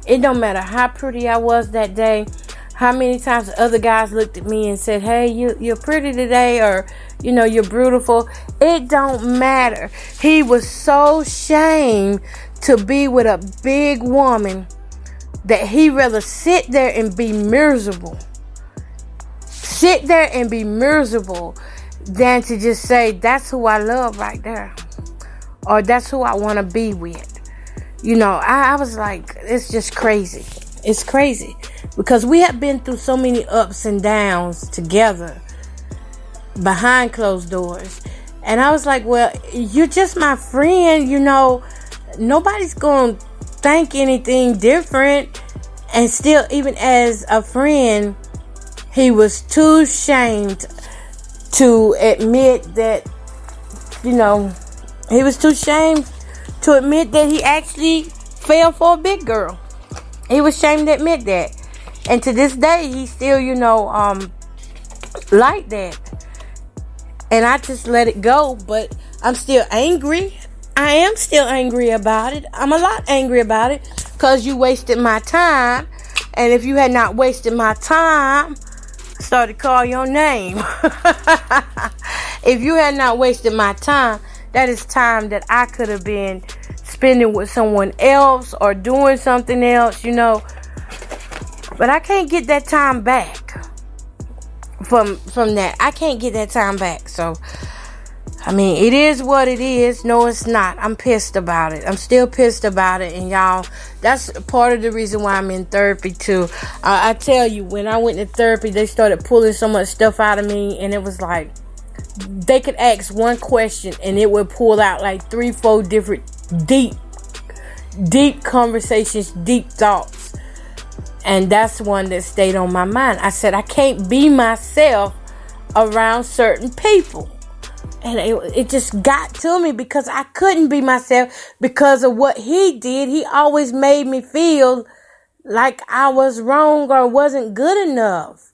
It don't matter how pretty I was that day, how many times other guys looked at me and said, hey, you're pretty today, or, you're beautiful. It don't matter. He was so ashamed to be with a big woman that he rather sit there and be miserable. Sit there and be miserable than to just say, that's who I love right there. Or that's who I want to be with. I was like, it's just crazy. It's crazy. Because we have been through so many ups and downs together. Behind closed doors. And I was like, well, you're just my friend. Nobody's going to think anything different. And still, even as a friend, he was too ashamed to admit that, he was too ashamed to admit that he actually fell for a big girl. He was ashamed to admit that. And to this day, he still, like that. And I just let it go. But I'm still angry. I am still angry about it. I'm a lot angry about it. Because you wasted my time. And if you had not wasted my time, I started to call your name. If you had not wasted my time, that is time that I could have been spending with someone else or doing something else, But I can't get that time back from that. I can't get that time back. So, it is what it is. No, it's not. I'm pissed about it. I'm still pissed about it. And y'all, that's part of the reason why I'm in therapy too. I tell you, when I went to therapy, they started pulling so much stuff out of me. And it was like, they could ask one question and it would pull out like 3-4 different deep conversations, deep thoughts. And that's one that stayed on my mind. I said, I can't be myself around certain people. And it just got to me because I couldn't be myself because of what he did. He always made me feel like I was wrong or wasn't good enough.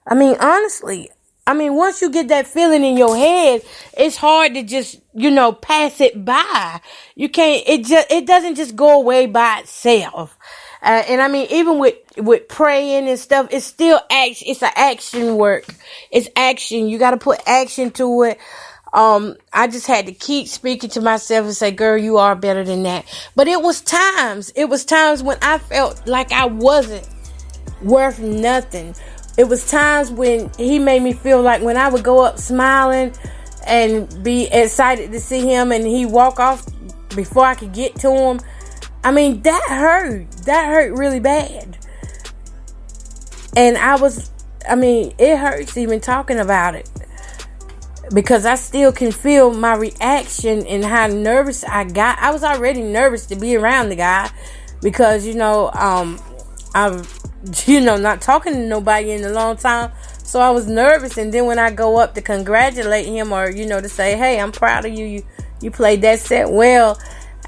Honestly, once you get that feeling in your head, it's hard to just, pass it by. You can't, it doesn't just go away by itself. Even with praying and stuff, it's still action. It's an action work. It's action. You got to put action to it. I just had to keep speaking to myself and say, girl, you are better than that. But it was times when I felt like I wasn't worth nothing. It was times when he made me feel like when I would go up smiling and be excited to see him and he walk off before I could get to him. That hurt. That hurt really bad. And it hurts even talking about it. Because I still can feel my reaction and how nervous I got. I was already nervous to be around the guy. Because, I'm, not talking to nobody in a long time. So I was nervous. And then when I go up to congratulate him or, to say, hey, I'm proud of you. You played that set well.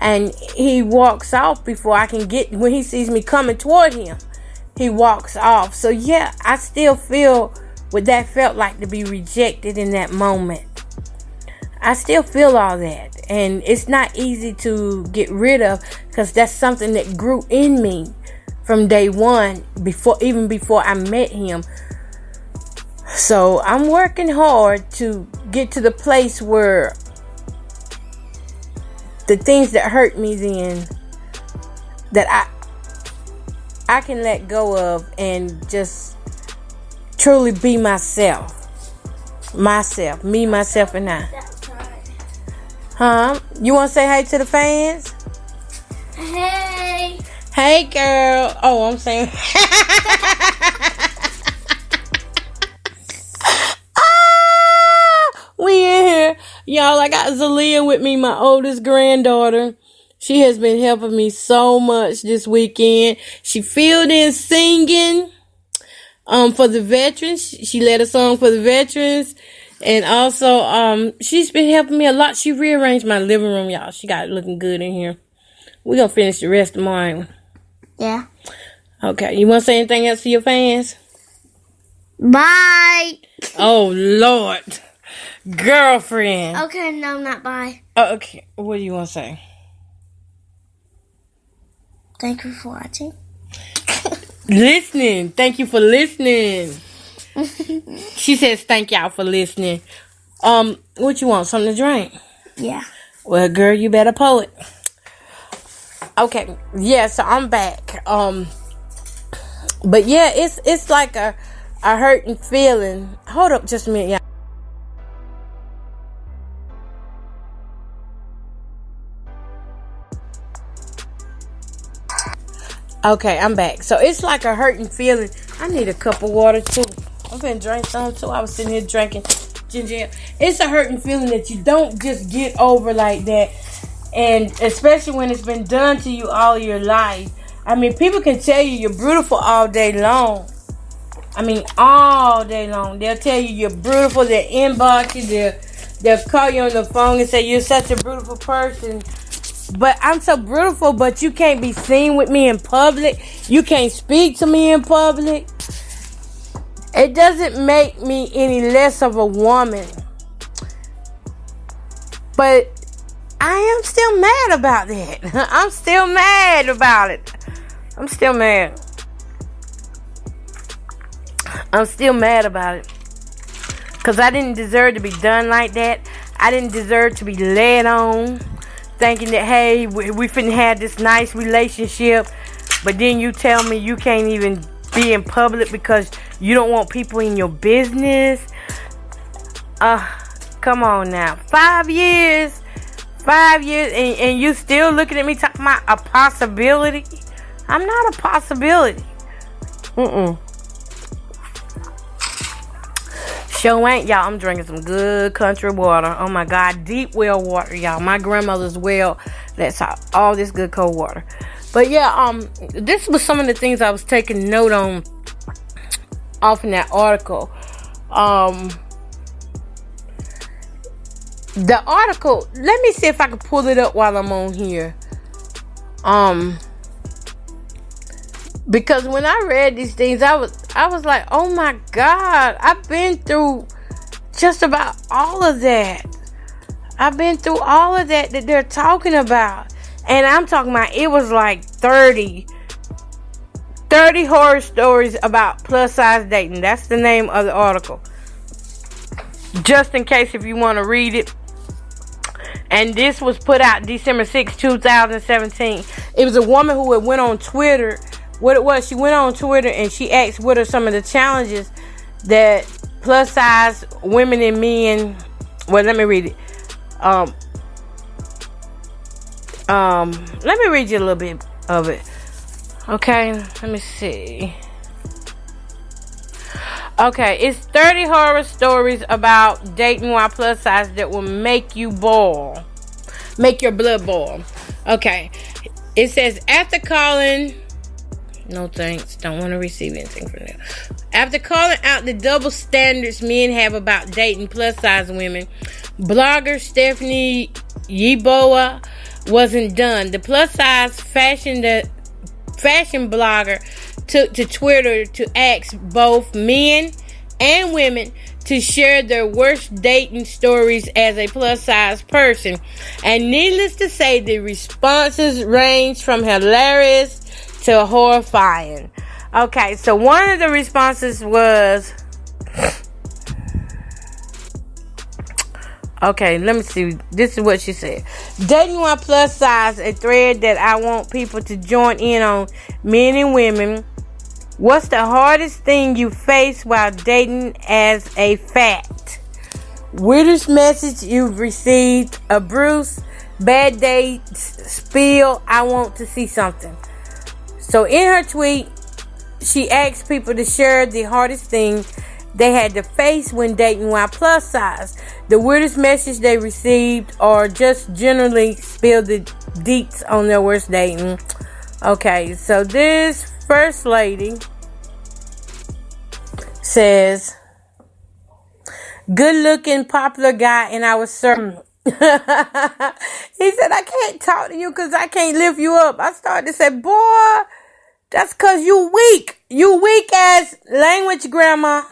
And he walks off before I can get, when he sees me coming toward him, he walks off. So yeah, I still feel what that felt like to be rejected in that moment. I still feel all that. And it's not easy to get rid of because that's something that grew in me from day one, even before I met him. So I'm working hard to get to the place where the things that hurt me then, that I can let go of and just truly be myself. Me, myself, and I. Huh? You want to say hey to the fans? Hey. Hey, girl. Oh, I'm saying. We in here. Y'all, I got Zalia with me, my oldest granddaughter. She has been helping me so much this weekend. She filled in singing for the veterans. She led a song for the veterans. And also, she's been helping me a lot. She rearranged my living room, y'all. She got it looking good in here. We're going to finish the rest tomorrow. Yeah. Okay. You want to say anything else to your fans? Bye. Oh, Lord. Girlfriend. Okay, no, not bye. Oh, okay. What do you want to say? Thank you for watching. Listening. Thank you for listening. She says thank y'all for listening. What you want? Something to drink? Yeah. Well, girl, you better pull it. Okay. Yeah, so I'm back. But yeah, it's like a hurting feeling. Hold up just a minute, y'all. Okay, I'm back. So it's like a hurting feeling. I need a cup of water too. I've been drinking some too. I was sitting here drinking ginger ale. It's a hurting feeling that you don't just get over like that. And especially when it's been done to you all your life. I mean, people can tell you you're beautiful all day long. I mean, all day long. They'll tell you you're beautiful. They'll inbox you. They'll call you on the phone and say you're such a beautiful person. But I'm so beautiful, but you can't be seen with me in public. You can't speak to me in public. It doesn't make me any less of a woman. But I am still mad about that. I'm still mad about it. I'm still mad. I'm still mad about it. Because I didn't deserve to be done like that. I didn't deserve to be led on. Thinking that, hey, we finna have this nice relationship, but then you tell me you can't even be in public because you don't want people in your business. Come on now. 5 years, and you still looking at me talking about a possibility? I'm not a possibility. Sure ain't, y'all. I'm drinking some good country water. Oh my God, deep well water, y'all. My grandmother's well. That's all this good cold water. But yeah, this was some of the things I was taking note on off in that article. The article. Let me see if I can pull it up while I'm on here. Because when I read these things, I was like, oh my God, I've been through just about all of that. I've been through all of that they're talking about. And I'm talking about, it was like 30 horror stories about plus size dating. That's the name of the article. Just in case if you want to read it. And this was put out December 6, 2017. It was a woman who had went on Twitter. What it was, she went on Twitter and she asked what are some of the challenges that plus size women and men. Well, let me read it. Let me read you a little bit of it. Okay, let me see. Okay, it's 30 horror stories about dating while plus size that will make you boil. Make your blood boil. Okay, it says after calling... No thanks. Don't want to receive anything from them. After calling out the double standards men have about dating plus size women, blogger Stephanie Yeboah wasn't done. The plus size fashion blogger took to Twitter to ask both men and women to share their worst dating stories as a plus size person. And needless to say, the responses range from hilarious to horrifying. Okay, so one of the responses was, okay, let me see. This is what she said. Dating while plus size, a thread that I want people to join in on, men and women. What's the hardest thing you face while dating as a fat? Weirdest message you've received? A bruise? Bad date? Spill? I want to see something. So in her tweet, she asked people to share the hardest thing they had to face when dating while plus size, the weirdest message they received, or just generally spill the deets on their worst dating. Okay, so this first lady says, good looking, popular guy, and I was certain. He said, I can't talk to you because I can't lift you up. I started to say, boy, that's because you weak. You weak ass language, grandma.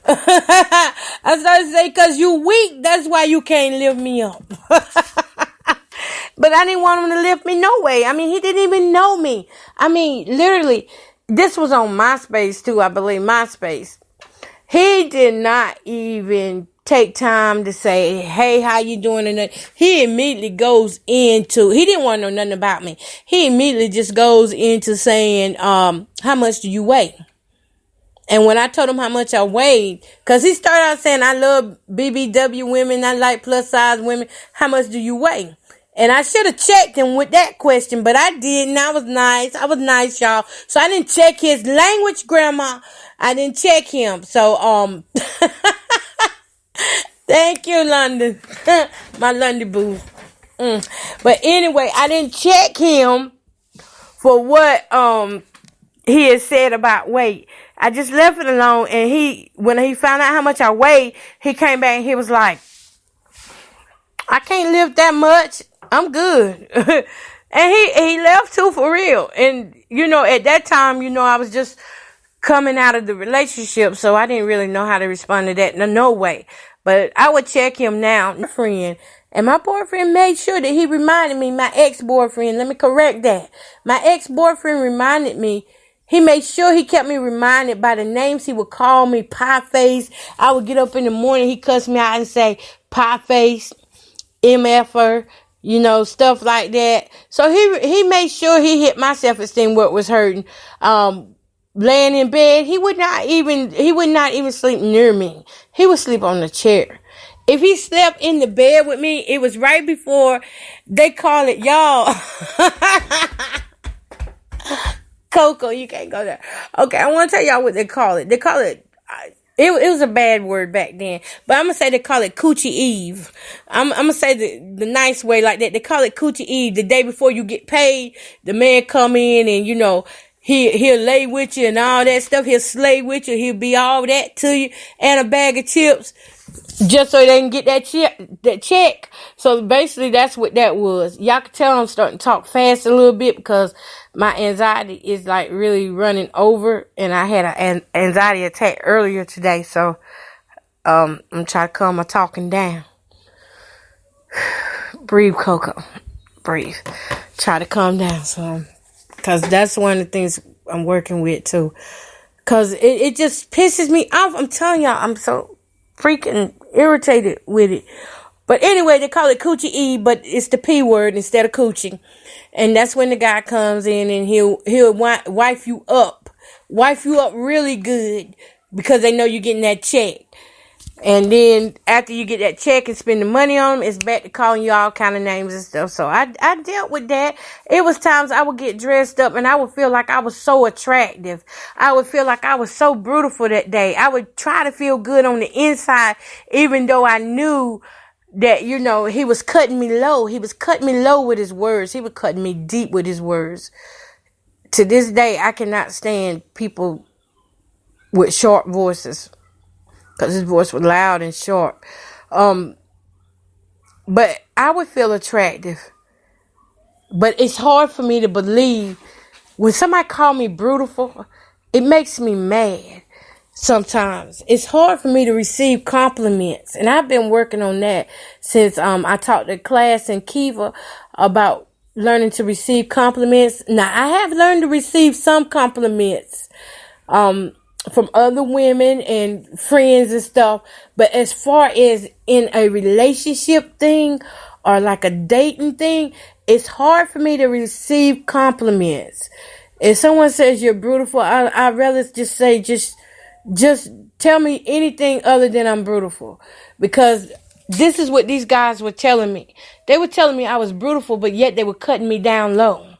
I started to say, because you weak, that's why you can't lift me up. But I didn't want him to lift me no way. I mean, he didn't even know me. I mean, literally, this was on MySpace too, I believe, MySpace. He did not even take time to say, hey, how you doing? And he immediately goes into, he didn't want to know nothing about me. He immediately just goes into saying, how much do you weigh? And when I told him how much I weighed, because he started out saying, I love BBW women, I like plus size women, how much do you weigh? And I should have checked him with that question, but I didn't. I was nice, y'all. So I didn't check his language, grandma. I didn't check him. So, thank you, London. My London boo. But anyway, I didn't check him for what, he had said about weight. I just left it alone, and when he found out how much I weighed, he came back and he was like, I can't lift that much. I'm good. And he left too, for real. And, at that time, I was just coming out of the relationship, so I didn't really know how to respond to that. No way. But I would check him now. And my boyfriend made sure that he reminded me, my ex-boyfriend, let me correct that. My ex-boyfriend reminded me, he made sure he kept me reminded by the names he would call me, pie face. I would get up in the morning, he cussed me out and say, pie face, MFer, stuff like that. So he made sure he hit my self-esteem what was hurting. Laying in bed, he would not even sleep near me. He would sleep on the chair. If he slept in the bed with me, it was right before they call it, y'all. Coco, you can't go there. Okay, I want to tell y'all what they call it. They call it, it was a bad word back then, but I'm going to say they call it Coochie Eve. I'm going to say the nice way like that. They call it Coochie Eve. The day before you get paid, the man come in and, he'll lay with you and all that stuff. He'll slay with you. He'll be all that to you and a bag of chips just so they can get that check. So basically that's what that was. Y'all can tell I'm starting to talk fast a little bit because my anxiety is like really running over, and I had an anxiety attack earlier today. So, I'm trying to calm my talking down. Breathe, Coco. Breathe. Try to calm down some. Because that's one of the things I'm working with too. Because it just pisses me off. I'm telling y'all, I'm so freaking irritated with it. But anyway, they call it Coochie E, but it's the P word instead of coochie. And that's when the guy comes in and he'll wife you up really good because they know you're getting that check. And then after you get that check and spend the money on them, it's back to calling you all kind of names and stuff. So I dealt with that. It was times I would get dressed up and I would feel like I was so attractive. I would feel like I was so beautiful that day. I would try to feel good on the inside, even though I knew that, he was cutting me low. He was cutting me low with his words. He was cutting me deep with his words. To this day, I cannot stand people with sharp voices. Because his voice was loud and sharp. But I would feel attractive. But it's hard for me to believe. When somebody call me beautiful, it makes me mad sometimes. It's hard for me to receive compliments. And I've been working on that since I taught the class in Kiva about learning to receive compliments. Now, I have learned to receive some compliments. From other women and friends and stuff. But as far as in a relationship thing or like a dating thing, it's hard for me to receive compliments. If someone says you're beautiful, I'd rather just say, just tell me anything other than I'm beautiful. Because this is what these guys were telling me. They were telling me I was beautiful, but yet they were cutting me down low.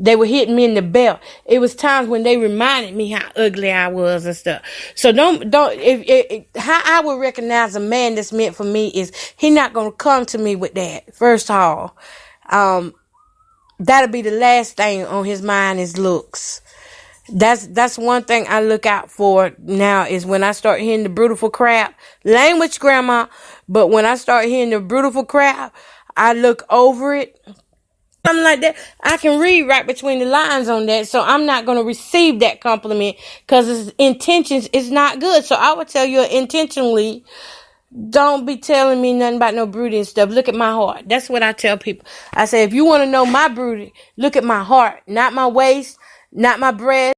They were hitting me in the belt. It was times when they reminded me how ugly I was and stuff. So how I would recognize a man that's meant for me is he not going to come to me with that. First of all, that'll be the last thing on his mind is looks. That's one thing I look out for now is when I start hearing the beautiful crap. Language, grandma. But when I start hearing the beautiful crap, I look over it. Something like that, I can read right between the lines on that, so I'm not going to receive that compliment because his intentions is not good. So I would tell you intentionally, don't be telling me nothing about no broody and stuff. Look at my heart. That's what I tell people. I say, if you want to know my broody, look at my heart, not my waist, not my breast.